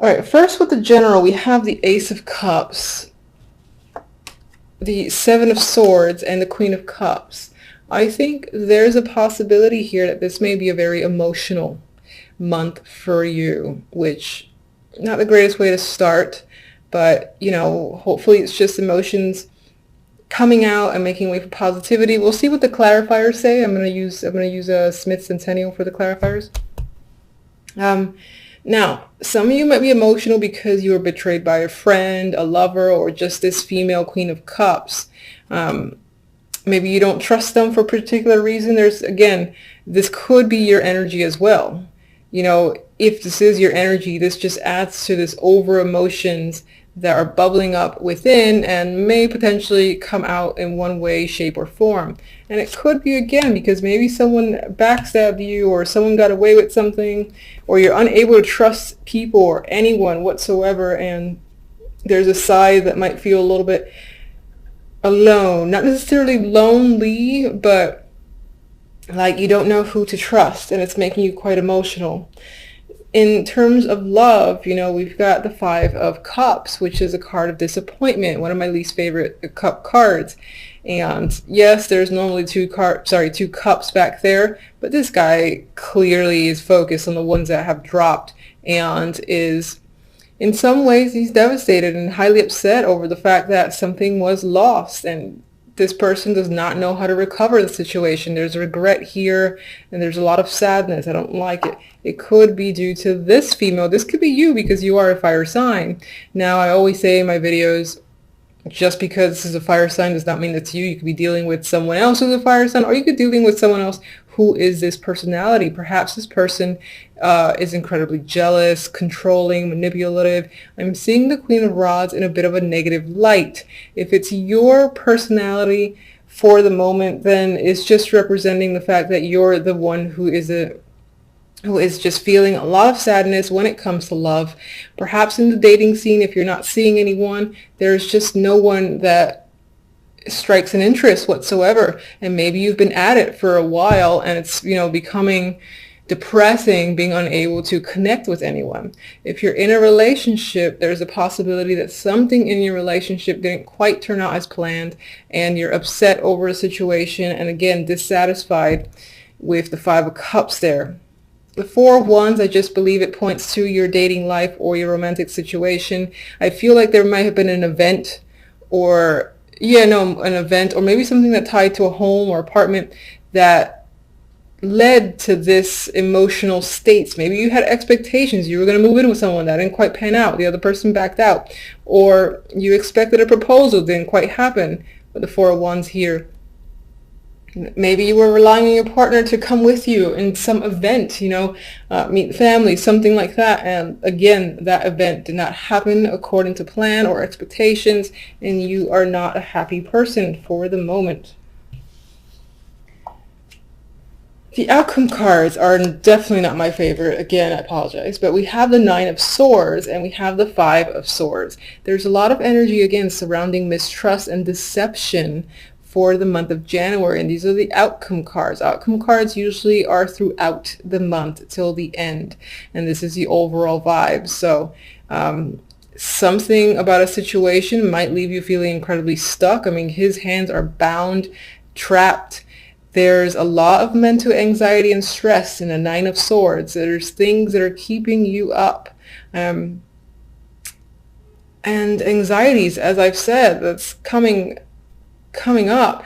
All right, first with the general, we have the Ace of Cups, the Seven of Swords, and the Queen of Cups. I think there's a possibility here that this may be a very emotional month for you, which not the greatest way to start, but hopefully it's just emotions coming out and making way for positivity. We'll see what the clarifiers say. I'm gonna use a Smith Centennial for the clarifiers. Now, some of you might be emotional because you were betrayed by a friend, a lover, or just this female Queen of Cups. Maybe you don't trust them for a particular reason. This could be your energy as well. If this is your energy, this just adds to this over emotions that are bubbling up within and may potentially come out in one way, shape, or form. And it could be, again, because maybe someone backstabbed you, or someone got away with something, or you're unable to trust people or anyone whatsoever, and there's a side that might feel a little bit alone. Not necessarily lonely, but like you don't know who to trust, and it's making you quite emotional. In terms of love, we've got the Five of Cups, which is a card of disappointment, one of my least favorite cup cards. And yes, there's normally two cups back there, but this guy clearly is focused on the ones that have dropped, and is, in some ways, he's devastated and highly upset over the fact that something was lost, and this person does not know how to recover the situation. There's regret here, and there's a lot of sadness. I don't like it. It could be due to this female. This could be you because you are a fire sign. Now, I always say in my videos, just because this is a fire sign does not mean it's you. You could be dealing with someone else who's a fire sign, or you could be dealing with someone else who is this personality. Perhaps this person is incredibly jealous, controlling, manipulative. I'm seeing the Queen of Rods in a bit of a negative light. If it's your personality for the moment, then it's just representing the fact that you're the one who is just feeling a lot of sadness when it comes to love. Perhaps in the dating scene, if you're not seeing anyone, there's just no one that strikes an interest whatsoever. And maybe you've been at it for a while, and it's, becoming depressing being unable to connect with anyone. If you're in a relationship, there's a possibility that something in your relationship didn't quite turn out as planned, and you're upset over a situation, and again, dissatisfied with the Five of Cups there. The Four of Wands, I just believe it points to your dating life or your romantic situation. I feel like there might have been an event, or an event, or maybe something that tied to a home or apartment that led to this emotional states. Maybe you had expectations. You were going to move in with someone that didn't quite pan out. The other person backed out. Or you expected a proposal, didn't quite happen. But the Four of Wands here. Maybe you were relying on your partner to come with you in some event, meet family, something like that. And again, that event did not happen according to plan or expectations, and you are not a happy person for the moment. The outcome cards are definitely not my favorite. Again, I apologize. But we have the Nine of Swords and we have the Five of Swords. There's a lot of energy, again, surrounding mistrust and deception for the month of January, and these are the outcome cards. Outcome cards usually are throughout the month till the end, and this is the overall vibe. So something about a situation might leave you feeling incredibly stuck. I mean, his hands are bound, trapped. There's a lot of mental anxiety and stress in the Nine of Swords. There's things that are keeping you up. And anxieties, as I've said, that's coming up.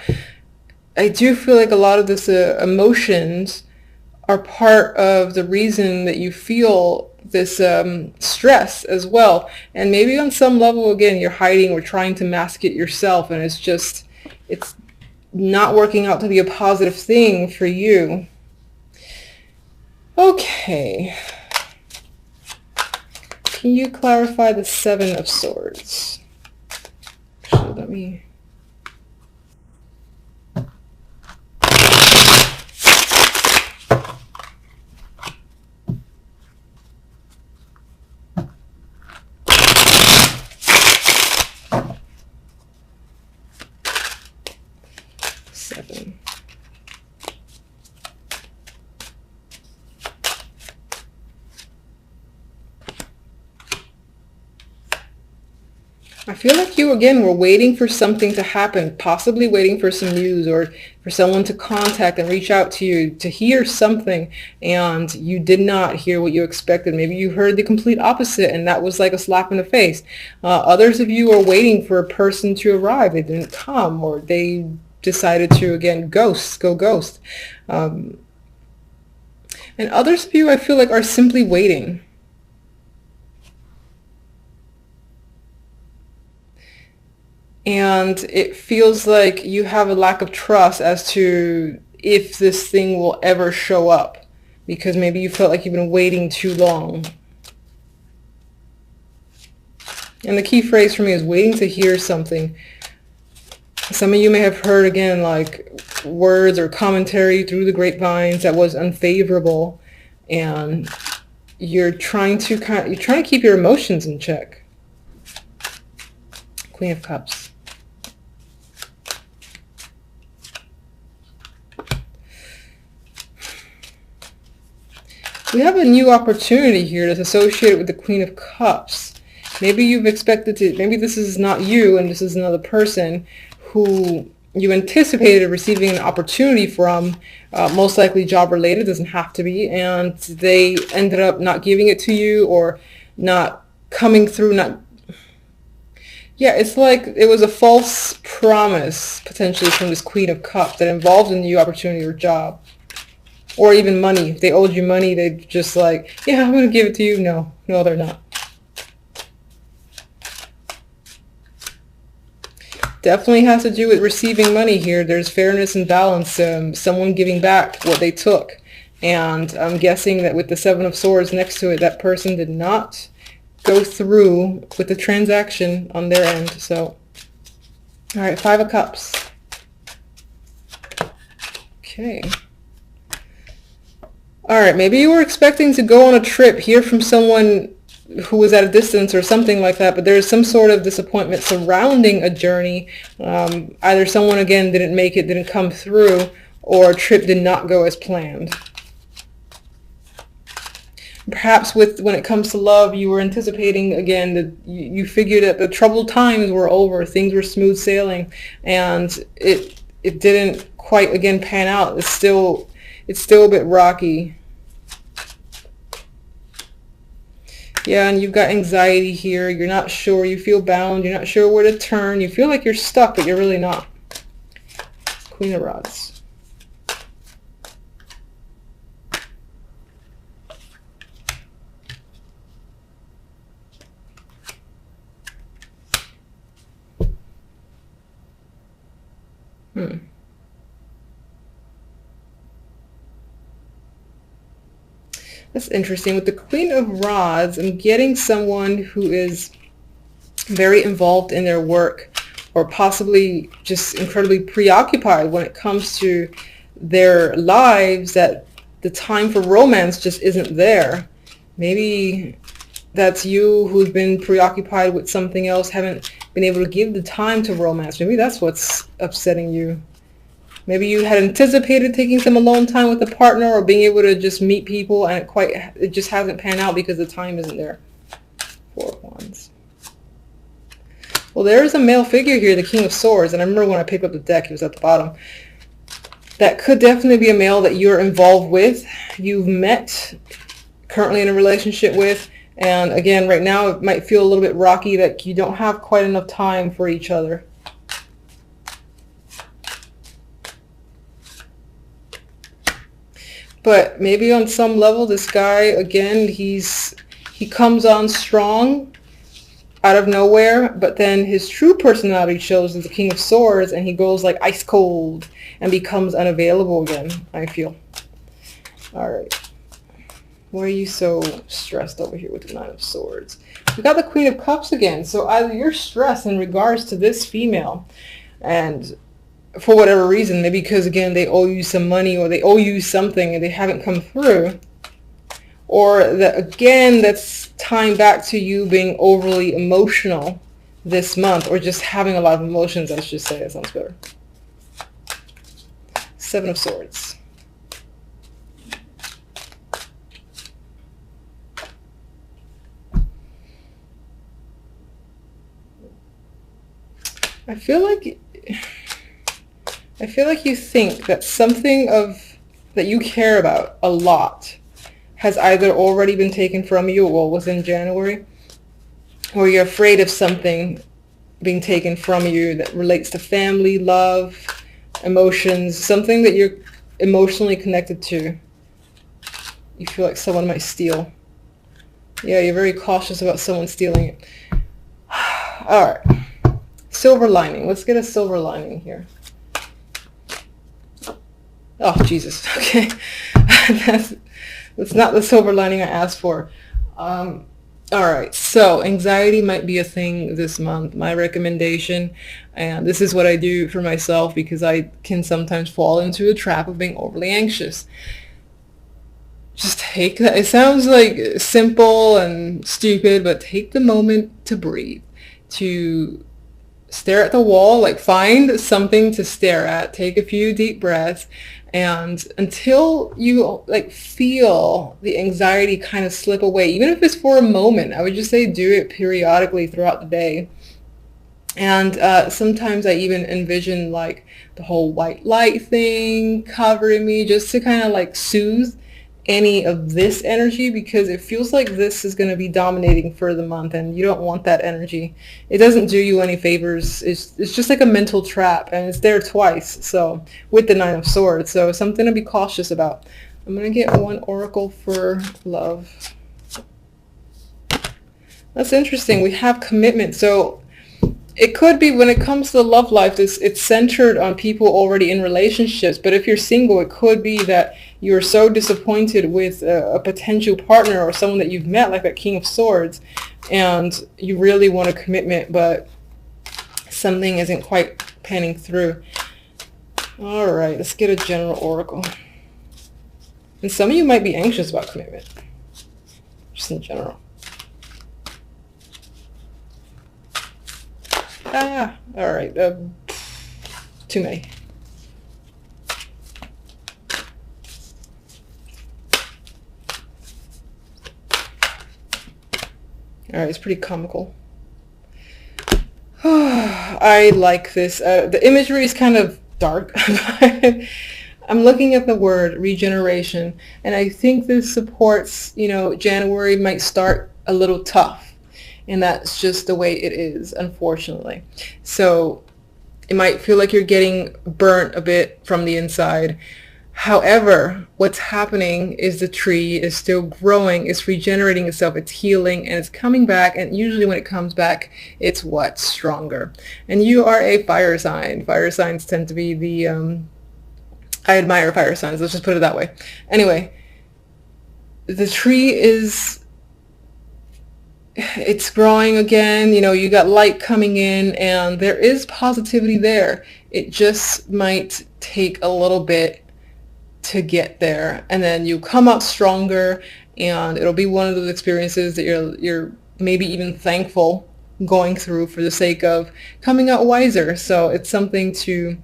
I do feel like a lot of this emotions are part of the reason that you feel this stress as well. And maybe on some level, again, you're hiding or trying to mask it yourself, and it's not working out to be a positive thing for you. Okay. Can you clarify the Seven of Swords? Actually, let me... Seven. I feel like you, again, were waiting for something to happen, possibly waiting for some news or for someone to contact and reach out to you to hear something, and you did not hear what you expected. Maybe you heard the complete opposite, and that was like a slap in the face. Others of you are waiting for a person to arrive. They didn't come, or they decided to, again, go ghost. And others of you, I feel like, are simply waiting. And it feels like you have a lack of trust as to if this thing will ever show up, because maybe you felt like you've been waiting too long. And the key phrase for me is waiting to hear something. Some of you may have heard, again, like words or commentary through the grapevines that was unfavorable, and you're trying to keep your emotions in check. Queen of Cups. We have a new opportunity here that's associated with the Queen of Cups. Maybe you've expected to, maybe this is not you and this is another person who you anticipated receiving an opportunity from, most likely job related, doesn't have to be, and they ended up not giving it to you or not coming through, yeah, it's like it was a false promise potentially from this Queen of Cups that involved a new opportunity or job. Or even money. If they owed you money, they just like, yeah, I'm going to give it to you. No, they're not. Definitely has to do with receiving money here. There's fairness and balance. Someone giving back what they took. And I'm guessing that with the Seven of Swords next to it, that person did not go through with the transaction on their end. So, all right, Five of Cups. Okay. All right, maybe you were expecting to go on a trip, hear from someone who was at a distance or something like that, but there's some sort of disappointment surrounding a journey. Either someone, again, didn't make it, didn't come through, or a trip did not go as planned. Perhaps when it comes to love, you were anticipating, again, that you figured that the troubled times were over, things were smooth sailing, and it didn't quite, again, pan out. It's still a bit rocky. Yeah, and you've got anxiety here. You're not sure. You feel bound. You're not sure where to turn. You feel like you're stuck, but you're really not. Queen of Rods. That's interesting. With the Queen of Rods, I'm getting someone who is very involved in their work, or possibly just incredibly preoccupied when it comes to their lives, that the time for romance just isn't there. Maybe that's you who's been preoccupied with something else, haven't been able to give the time to romance. Maybe that's what's upsetting you. Maybe you had anticipated taking some alone time with a partner or being able to just meet people, and it just hasn't panned out because the time isn't there. Four of Wands. Well, there is a male figure here, the King of Swords, and I remember when I picked up the deck, he was at the bottom. That could definitely be a male that you're involved with, you've met, currently in a relationship with, and again, right now it might feel a little bit rocky that you don't have quite enough time for each other. But maybe on some level, this guy, again, he comes on strong out of nowhere, but then his true personality shows as the King of Swords, and he goes like ice cold and becomes unavailable again, I feel. All right. Why are you so stressed over here with the Nine of Swords? We got the Queen of Cups again. So either you're stressed in regards to this female, and for whatever reason, maybe because, again, they owe you some money or they owe you something and they haven't come through, or that, again, that's tying back to you being overly emotional this month, or just having a lot of emotions, let's just say. That sounds better. Seven of Swords. I feel like you think that something that you care about a lot has either already been taken from you, well, within January, or you're afraid of something being taken from you that relates to family, love, emotions, something that you're emotionally connected to. You feel like someone might steal. Yeah, you're very cautious about someone stealing it. All right. Silver lining. Let's get a silver lining here. Oh, Jesus. Okay. That's not the silver lining I asked for. All right. So anxiety might be a thing this month. My recommendation, and this is what I do for myself because I can sometimes fall into the trap of being overly anxious. Just take that. It sounds like simple and stupid, but take the moment to breathe, to stare at the wall, like find something to stare at, take a few deep breaths, and until you like feel the anxiety kind of slip away, even if it's for a moment, I would just say do it periodically throughout the day. And sometimes I even envision like the whole white light thing covering me just to kind of like soothe any of this energy, because it feels like this is going to be dominating for the month and you don't want that energy. It doesn't do you any favors. It's just like a mental trap, and it's there twice, so with the Nine of Swords, so something to be cautious about. I'm going to get one oracle for love. That's interesting. We have commitment. So it could be when it comes to the love life, it's centered on people already in relationships. But if you're single, it could be that you're so disappointed with a potential partner or someone that you've met, like that King of Swords, and you really want a commitment, but something isn't quite panning through. All right, let's get a general oracle. And some of you might be anxious about commitment, just in general. All right, too many. All right, it's pretty comical. I like this. The imagery is kind of dark. I'm looking at the word regeneration, and I think this supports, January might start a little tough. And that's just the way it is, unfortunately. So it might feel like you're getting burnt a bit from the inside. However, what's happening is the tree is still growing, it's regenerating itself, it's healing, and it's coming back. And usually when it comes back, it's what? Stronger. And you are a fire sign. Fire signs tend to be the, I admire fire signs, let's just put it that way. Anyway, the tree it's growing again, you got light coming in, and there is positivity there. It just might take a little bit to get there, and then you come out stronger, and it'll be one of those experiences that you're maybe even thankful going through for the sake of coming out wiser. So it's something to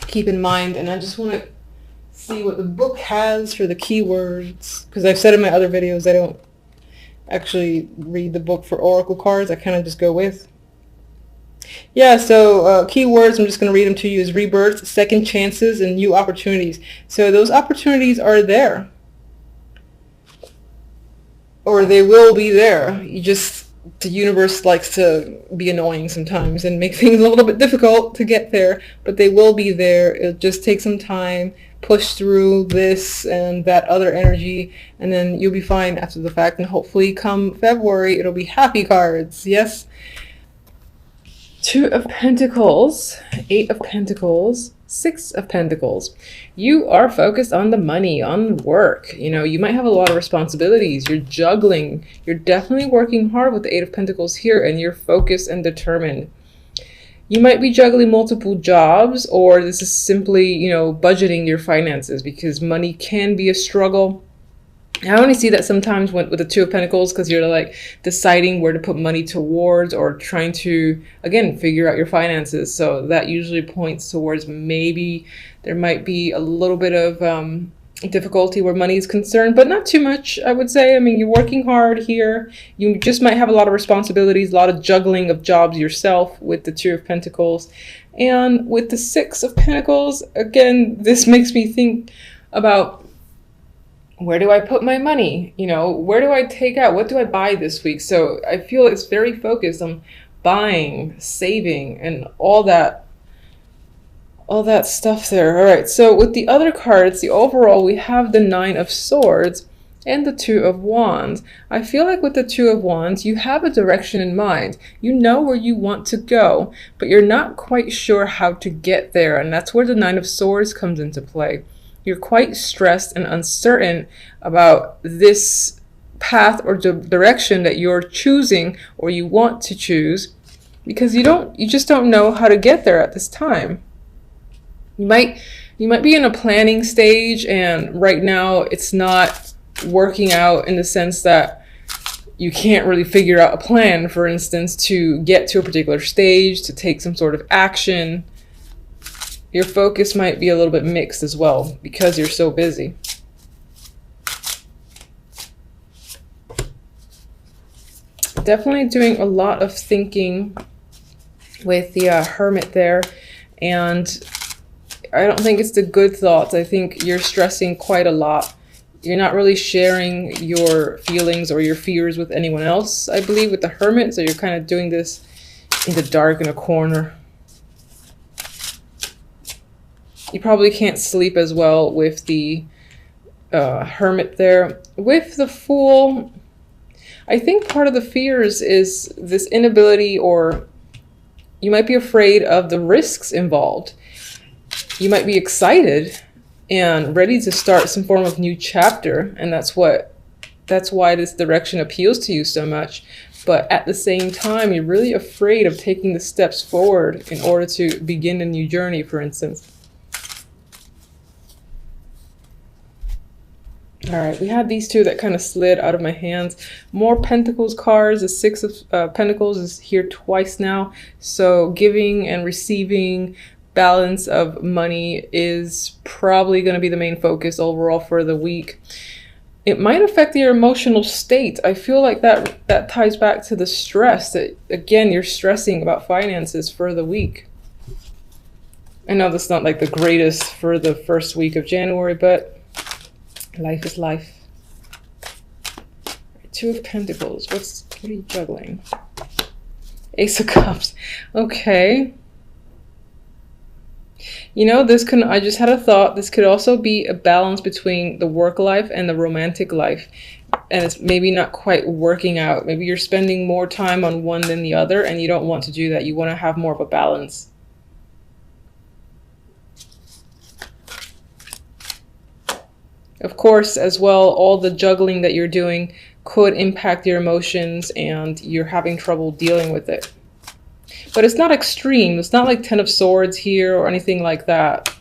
keep in mind. And I just want to see what the book has for the keywords, because I've said in my other videos I don't actually read the book for oracle cards. I kind of just go with. Yeah, so keywords, I'm just going to read them to you, is rebirth, second chances, and new opportunities. So those opportunities are there, or they will be there. The universe likes to be annoying sometimes and make things a little bit difficult to get there, but they will be there. It'll just take some time, push through this and that other energy, and then you'll be fine after the fact. And hopefully come February, it'll be happy cards. Yes. Two of Pentacles, Eight of Pentacles, Six of Pentacles. You are focused on the money, on work. You might have a lot of responsibilities. You're juggling. You're definitely working hard with the Eight of Pentacles here, and you're focused and determined. You might be juggling multiple jobs, or this is simply, budgeting your finances, because money can be a struggle. I only see that sometimes with the Two of Pentacles, because you're like deciding where to put money towards, or trying to, again, figure out your finances. So that usually points towards maybe there might be a little bit of difficulty where money is concerned, but not too much, I would say. I mean, you're working hard here. You just might have a lot of responsibilities, a lot of juggling of jobs yourself with the Two of Pentacles. And with the Six of Pentacles, again, this makes me think about, where do I put my money? You know, where do I take out? What do I buy this week? So I feel it's very focused on buying, saving, and all that stuff there. All right, so with the other cards, the overall, we have the Nine of Swords and the Two of Wands. I feel like with the Two of Wands, you have a direction in mind. You know where you want to go, but you're not quite sure how to get there. And that's where the Nine of Swords comes into play. You're quite stressed and uncertain about this path or direction that you're choosing or you want to choose, because you just don't know how to get there at this time. You might be in a planning stage, and right now it's not working out in the sense that you can't really figure out a plan, for instance, to get to a particular stage, to take some sort of action. Your focus might be a little bit mixed as well because you're so busy. Definitely doing a lot of thinking with the Hermit there, and I don't think it's the good thoughts. I think you're stressing quite a lot. You're not really sharing your feelings or your fears with anyone else, I believe, with the Hermit. So you're kind of doing this in the dark in a corner. You probably can't sleep as well with the Hermit there. With the Fool, I think part of the fears is this inability, or you might be afraid of the risks involved. You might be excited and ready to start some form of new chapter, and that's why this direction appeals to you so much. But at the same time, you're really afraid of taking the steps forward in order to begin a new journey, for instance. All right, we had these two that kind of slid out of my hands. More Pentacles cards. The Six of Pentacles is here twice now. So giving and receiving, balance of money is probably going to be the main focus overall for the week. It might affect your emotional state. I feel like that ties back to the stress that, again, you're stressing about finances for the week. I know that's not like the greatest for the first week of January, but life is life. Two of Pentacles. What are you juggling? Ace of Cups. Okay. You know, I just had a thought. This could also be a balance between the work life and the romantic life. And it's maybe not quite working out. Maybe you're spending more time on one than the other, and you don't want to do that. You want to have more of a balance. Of course, as well, all the juggling that you're doing could impact your emotions and you're having trouble dealing with it. But it's not extreme. It's not like Ten of Swords here or anything like that.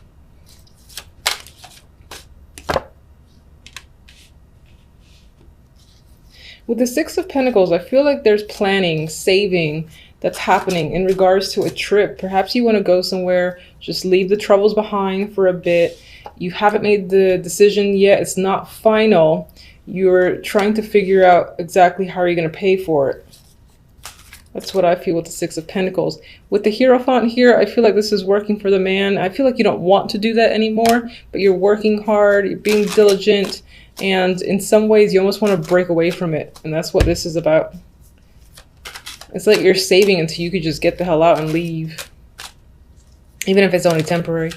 With the Six of Pentacles, I feel like there's planning, saving that's happening in regards to a trip. Perhaps you want to go somewhere, just leave the troubles behind for a bit. You haven't made the decision yet. It's not final. You're trying to figure out exactly how you're going to pay for it. That's what I feel with the Six of Pentacles. With the Hierophant here, I feel like this is working for the man. I feel like you don't want to do that anymore, but you're working hard, you're being diligent, and in some ways you almost want to break away from it. And that's what this is about. It's like you're saving until you could just get the hell out and leave. Even if it's only temporary.